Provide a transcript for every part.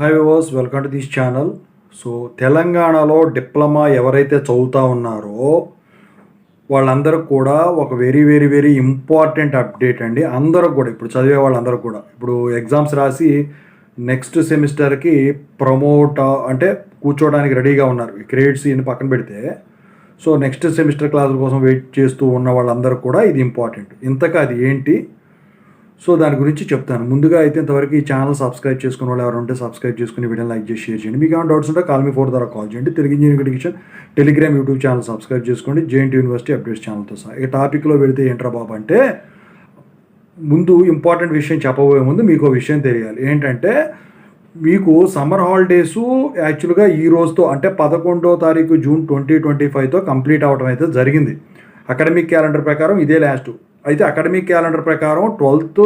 Hi viewers, welcome to this channel. So తెలంగాణలో diploma ఎవరైతే చదువుతూ ఉన్నారో వాళ్ళందరూ కూడా ఒక very very very important update అండి. అందరూ కూడా ఇప్పుడు చదివే వాళ్ళందరూ కూడా ఇప్పుడు ఎగ్జామ్స్ రాసి నెక్స్ట్ సెమిస్టర్కి ప్రమోట్ అంటే కూర్చోవడానికి రెడీగా ఉన్నారు. క్రెడిట్స్ ఇన్ని పక్కన పెడితే సో నెక్స్ట్ సెమిస్టర్ క్లాసుల కోసం వెయిట్ చేస్తూ ఉన్న వాళ్ళందరూ కూడా ఇది ఇంపార్టెంట్. ఇంతకా అది ఏంటి, సో దాని గురించి చెప్తాను. ముందుగా అయితే ఇంతవరకు ఈ ఛానల్ సబ్స్క్రైబ్ చేసుకున్న వాళ్ళు ఎవరు ఉంటే సబ్స్క్రైబ్ చేసుకుని వీడియోని లైక్ చేసి షేర్ చేయండి. మీకు ఏమైనా డౌట్స్ ఉంటే కాల్ మీ 4 ద్వారా కాల్ చేయండి. Telugu engineering education Telegram YouTube channel subscribe చేసుకోండి. జేఎన్టీ యూనివర్సిటీ అప్డేట్స్ ఛానల్తో సహా. ఈ టాపిక్లో వెళితే ఏంట్రా బాబు అంటే, ముందు ఇంపార్టెంట్ విషయం చెప్పబోయే ముందు మీకు విషయం తెలియాలి. ఏంటంటే మీకు సమ్మర్ హాలిడేసు యాక్చువల్గా ఈ రోజుతో అంటే 11వ తారీఖు జూన్ 2025తో కంప్లీట్ అవ్వడం అయితే జరిగింది. అకాడమిక్ క్యాలెండర్ ప్రకారం ఇదే లాస్ట్. అయితే అకాడమిక్ క్యాలెండర్ ప్రకారం 12th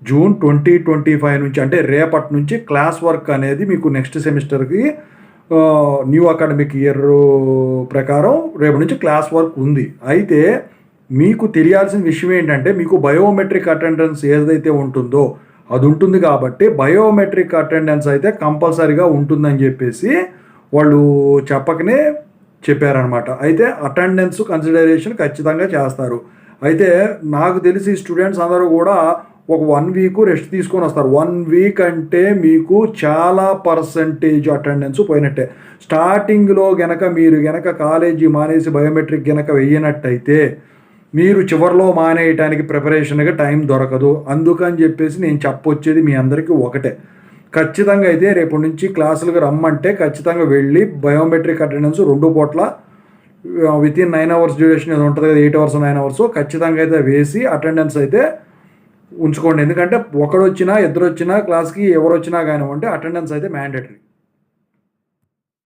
జూన్ 2025 నుంచి అంటే రేపటి నుంచి క్లాస్ వర్క్ అనేది మీకు నెక్స్ట్ సెమిస్టర్కి న్యూ అకాడమిక్ ఇయర్ ప్రకారం రేపటి నుంచి క్లాస్ వర్క్ ఉంది. అయితే మీకు తెలియాల్సిన విషయం ఏంటంటే, మీకు బయోమెట్రిక్ అటెండెన్స్ ఏదైతే ఉంటుందో అది ఉంటుంది కాబట్టి బయోమెట్రిక్ అటెండెన్స్ అయితే కంపల్సరీగా ఉంటుందని చెప్పేసి వాళ్ళు చెప్పకనే చెప్పారనమాట. అయితే అటెండెన్స్ కన్సిడరేషన్ ఖచ్చితంగా చేస్తారు. అయితే నాకు తెలిసి స్టూడెంట్స్ అందరూ కూడా ఒక 1 వీక్ రెస్ట్ తీసుకొని వస్తారు. 1 వీక్ అంటే మీకు చాలా పర్సంటేజ్ అటెండెన్స్ పోయినట్టే. స్టార్టింగ్లో మీరు గనక కాలేజీ మానేసి బయోమెట్రిక్ గనక వెయ్యనట్టయితే మీరు చివరిలో మానేయటానికి ప్రిపరేషన్గా టైం దొరకదు. అందుకని చెప్పేసి నేను చెప్పొచ్చేది మీ అందరికీ ఒకటే, ఖచ్చితంగా అయితే రేపటి నుంచి క్లాసులకు రమ్మంటే ఖచ్చితంగా వెళ్ళి బయోమెట్రిక్ అటెండెన్స్ 2 పూట్ల వితిన్ 9 hours డ్యూరేషన్ ఏదో ఉంటుంది కదా, 8 hours 9 hours ఖచ్చితంగా అయితే వేసి అటెండెన్స్ అయితే ఉంచుకోండి. ఎందుకంటే ఒకడు వచ్చినా ఇద్దరు వచ్చినా క్లాస్కి ఎవరు వచ్చినా కానివ్వండి అటెండెన్స్ అయితే మ్యాండేటరీ.